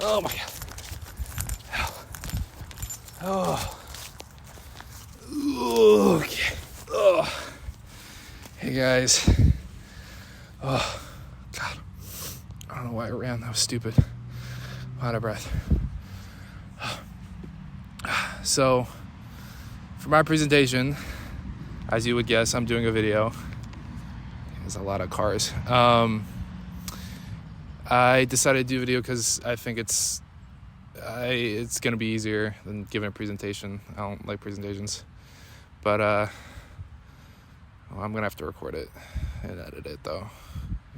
Oh my God. Oh. Okay. Oh. Hey guys. Oh, God. I don't know why I ran. That was stupid. I'm out of breath. So, for my presentation, as you would guess, I'm doing a video. There's a lot of cars. I decided to do a video because I think it's going to be easier than giving a presentation. I don't like presentations. But I'm going to have to record it and edit it, though.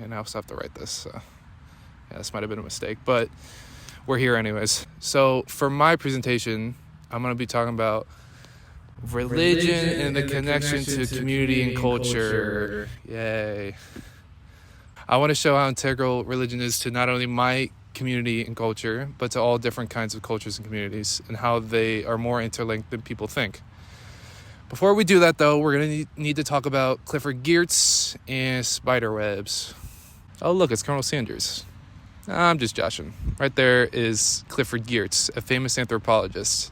And I also have to write this. So, yeah, this might have been a mistake. But we're here anyways. So for my presentation, I'm going to be talking about religion and the connection to community and culture. Yay. I want to show how integral religion is to not only my community and culture, but to all different kinds of cultures and communities, and how they are more interlinked than people think. Before we do that, though, we're going to need to talk about Clifford Geertz and spider webs. Oh, look, it's Colonel Sanders. I'm just joshing. Right there is Clifford Geertz, a famous anthropologist.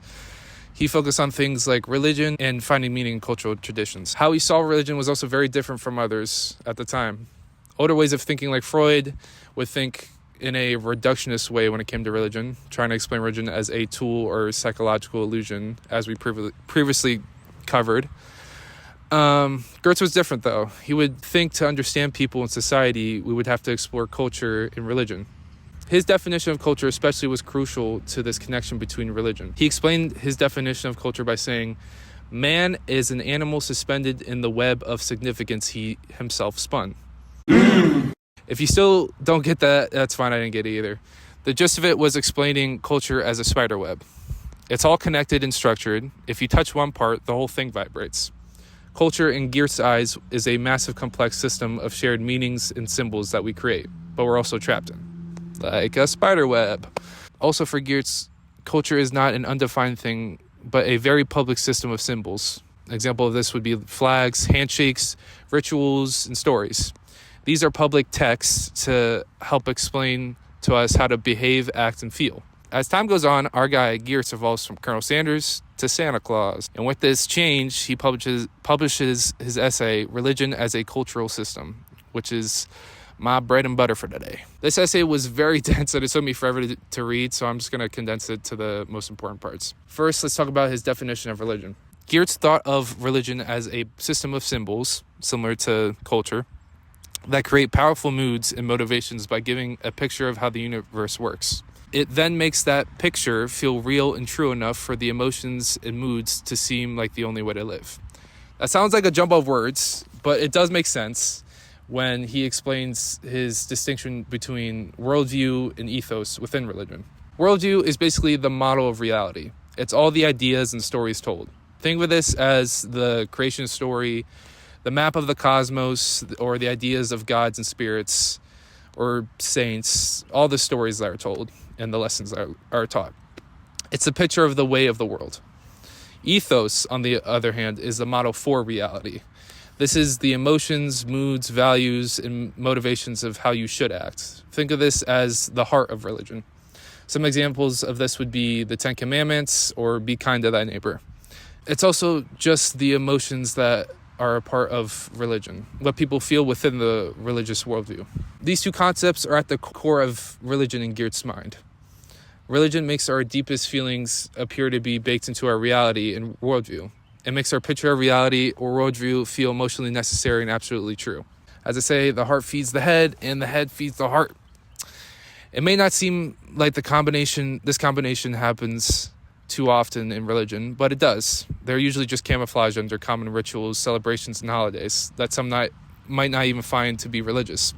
He focused on things like religion and finding meaning in cultural traditions. How he saw religion was also very different from others at the time. Older ways of thinking, like Freud, would think in a reductionist way when it came to religion, trying to explain religion as a tool or psychological illusion, as we previously covered. Geertz was different, though. He would think to understand people in society, we would have to explore culture and religion. His definition of culture especially was crucial to this connection between religion. He explained his definition of culture by saying, man is an animal suspended in the web of significance he himself spun. If you still don't get that, that's fine, I didn't get it either. The gist of it was explaining culture as a spider web. It's all connected and structured. If you touch one part, the whole thing vibrates. Culture, in Geertz's eyes, is a massive complex system of shared meanings and symbols that we create, but we're also trapped in. Like a spider web. Also for Geertz, culture is not an undefined thing, but a very public system of symbols. An example of this would be flags, handshakes, rituals, and stories. These are public texts to help explain to us how to behave, act, and feel. As time goes on, our guy Geertz evolves from Colonel Sanders to Santa Claus. And with this change, he publishes his essay, Religion as a Cultural System, which is my bread and butter for today. This essay was very dense and it took me forever to read, so I'm just going to condense it to the most important parts. First, let's talk about his definition of religion. Geertz thought of religion as a system of symbols, similar to culture, that create powerful moods and motivations by giving a picture of how the universe works. It then makes that picture feel real and true enough for the emotions and moods to seem like the only way to live. That sounds like a jumble of words, but it does make sense when he explains his distinction between worldview and ethos within religion. Worldview is basically the model of reality. It's all the ideas and stories told. Think of this as the creation story, the map of the cosmos, or the ideas of gods and spirits or saints, all the stories that are told and the lessons that are taught. It's a picture of the way of the world. Ethos, on the other hand, is the model for reality. This is the emotions, moods, values, and motivations of how you should act. Think of this as the heart of religion. Some examples of this would be the Ten Commandments or be kind to thy neighbor. It's also just the emotions that are a part of religion, what people feel within the religious worldview. These two concepts are at the core of religion in Geertz's mind. Religion makes our deepest feelings appear to be baked into our reality and worldview. It makes our picture of reality or worldview feel emotionally necessary and absolutely true. As I say, the heart feeds the head and the head feeds the heart. It may not seem like this combination happens too often in religion, but it does. They're usually just camouflaged under common rituals, celebrations, and holidays that some might not even find to be religious.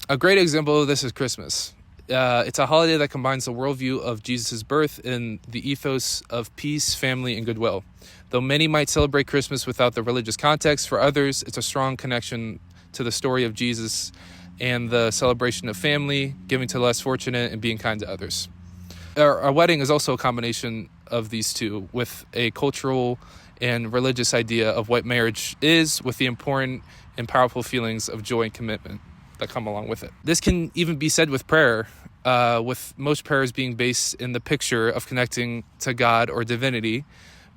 A great example of this is Christmas. It's a holiday that combines the worldview of Jesus' birth and the ethos of peace, family, and goodwill. Though many might celebrate Christmas without the religious context, for others, it's a strong connection to the story of Jesus and the celebration of family, giving to the less fortunate, and being kind to others. Our wedding is also a combination of these two, with a cultural and religious idea of what marriage is, with the important and powerful feelings of joy and commitment. that come along with it. This can even be said with prayer, with most prayers being based in the picture of connecting to God or divinity,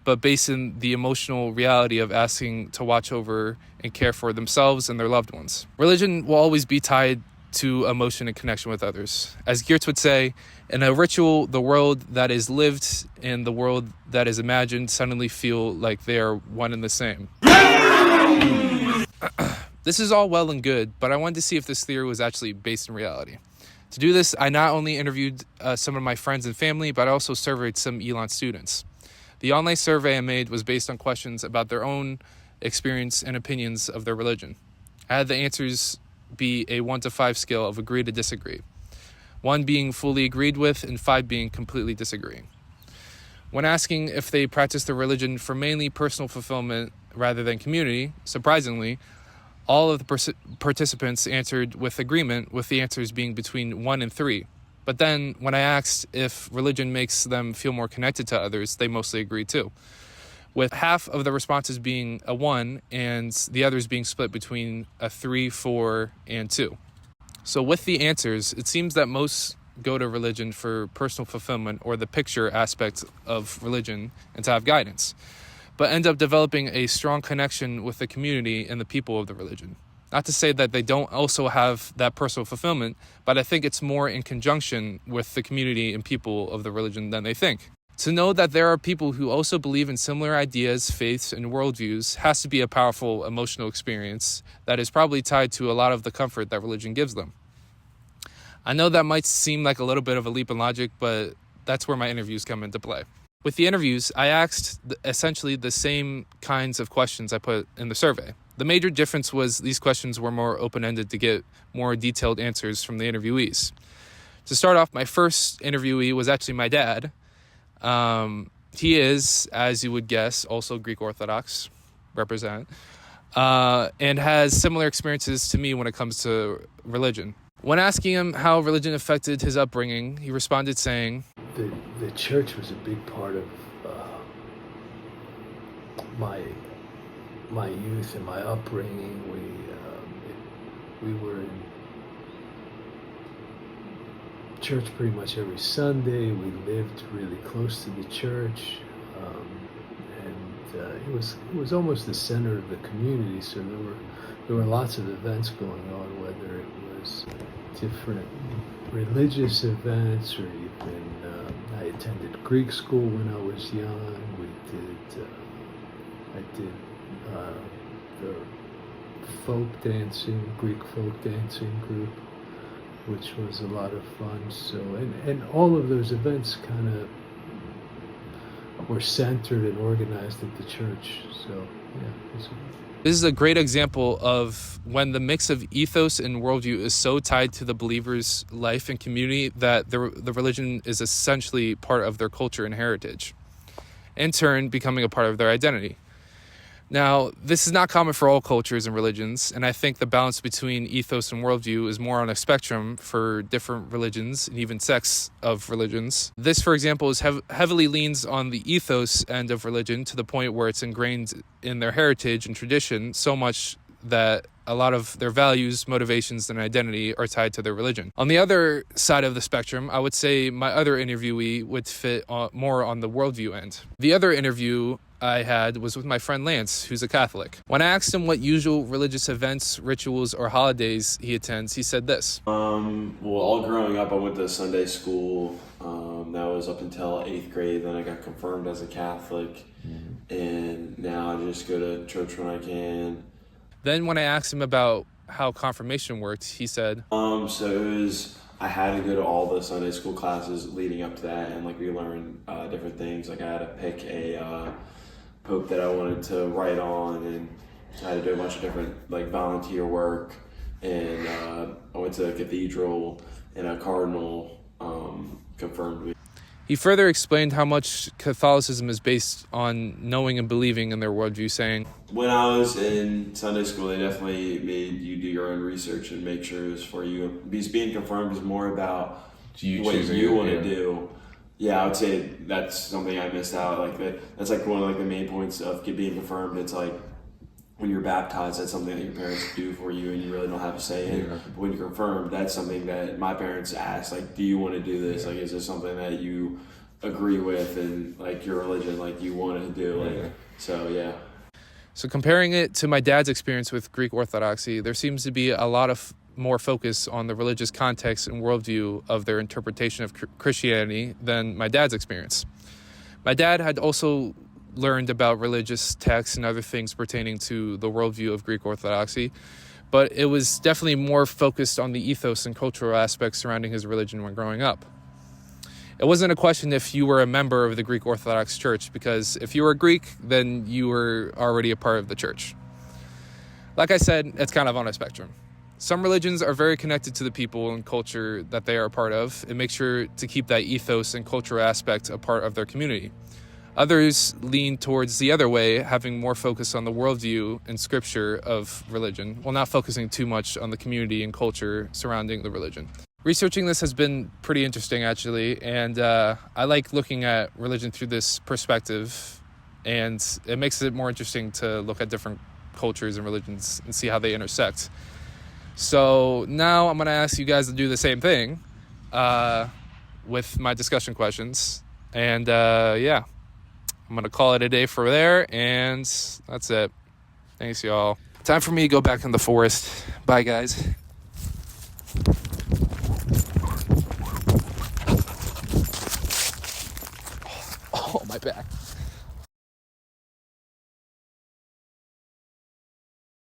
but based in the emotional reality of asking to watch over and care for themselves and their loved ones. Religion will always be tied to emotion and connection with others. As Geertz would say, in a ritual, the world that is lived and the world that is imagined suddenly feel like they are one and the same. This is all well and good, but I wanted to see if this theory was actually based in reality. To do this, I not only interviewed some of my friends and family, but I also surveyed some Elon students. The online survey I made was based on questions about their own experience and opinions of their religion. I had the answers be a 1 to 5 scale of agree to disagree. 1 being fully agreed with and 5 being completely disagreeing. When asking if they practice their religion for mainly personal fulfillment rather than community, surprisingly, all of the participants answered with agreement, with the answers being between 1 and 3. But then when I asked if religion makes them feel more connected to others, they mostly agreed too, with half of the responses being a 1 and the others being split between a 3, 4, and 2. So with the answers, it seems that most go to religion for personal fulfillment or the picture aspect of religion and to have guidance, but end up developing a strong connection with the community and the people of the religion. Not to say that they don't also have that personal fulfillment, but I think it's more in conjunction with the community and people of the religion than they think. To know that there are people who also believe in similar ideas, faiths, and worldviews has to be a powerful emotional experience that is probably tied to a lot of the comfort that religion gives them. I know that might seem like a little bit of a leap in logic, but that's where my interviews come into play. With the interviews, I asked essentially the same kinds of questions I put in the survey. The major difference was these questions were more open-ended to get more detailed answers from the interviewees. To start off, my first interviewee was actually my dad. He is, as you would guess, also Greek Orthodox, represent, and has similar experiences to me when it comes to religion. When asking him how religion affected his upbringing, he responded saying, The church was a big part of my youth and my upbringing. We were in church pretty much every Sunday. We lived really close to the church, and it was almost the center of the community. So there were lots of events going on, whether it was different religious events or even I attended Greek school when I was young. I did the folk dancing, Greek folk dancing group, which was a lot of fun. So, and all of those events kind of were centered and organized at the church. So, yeah. This is a great example of when the mix of ethos and worldview is so tied to the believer's life and community that the religion is essentially part of their culture and heritage, in turn becoming a part of their identity. Now, this is not common for all cultures and religions, and I think the balance between ethos and worldview is more on a spectrum for different religions and even sects of religions. This, for example, is heavily leans on the ethos end of religion to the point where it's ingrained in their heritage and tradition so much that a lot of their values, motivations, and identity are tied to their religion. On the other side of the spectrum, I would say my other interviewee would fit more on the worldview end. The other interview I had was with my friend Lance, who's a Catholic. When I asked him what usual religious events, rituals, or holidays he attends, he said this. Well, all growing up, I went to Sunday school. That was up until 8th grade. Then I got confirmed as a Catholic. And now I just go to church when I can. Then when I asked him about how confirmation worked, he said, I had to go to all the Sunday school classes leading up to that, and like we learned different things. Like I had to pick a pope that I wanted to write on, and I had to do a bunch of different like volunteer work, and I went to a cathedral, and a cardinal confirmed me. He further explained how much Catholicism is based on knowing and believing in their worldview, saying, When I was in Sunday school, they definitely made you do your own research and make sure it was for you. Because being confirmed is more about what you want to do. Yeah, I would say that's something I missed out. Like that's like one of like the main points of being confirmed. It's like when you're baptized, that's something that your parents do for you and you really don't have a say in. But when you're confirmed, that's something that my parents ask, like, do you want to do this? Like, is this something that you agree with and like your religion, like you want to do? Like, so yeah. So comparing it to my dad's experience with Greek Orthodoxy, there seems to be a lot of more focus on the religious context and worldview of their interpretation of Christianity than my dad's experience. My dad had also learned about religious texts and other things pertaining to the worldview of Greek Orthodoxy, but it was definitely more focused on the ethos and cultural aspects surrounding his religion when growing up. It wasn't a question if you were a member of the Greek Orthodox Church, because if you were Greek, then you were already a part of the church. Like I said, it's kind of on a spectrum. Some religions are very connected to the people and culture that they are a part of and make sure to keep that ethos and cultural aspect a part of their community. Others lean towards the other way, having more focus on the worldview and scripture of religion, while not focusing too much on the community and culture surrounding the religion. Researching this has been pretty interesting, actually, and I like looking at religion through this perspective, and it makes it more interesting to look at different cultures and religions and see how they intersect. So now I'm going to ask you guys to do the same thing with my discussion questions, and yeah. I'm going to call it a day for there, and that's it. Thanks, y'all. Time for me to go back in the forest. Bye, guys.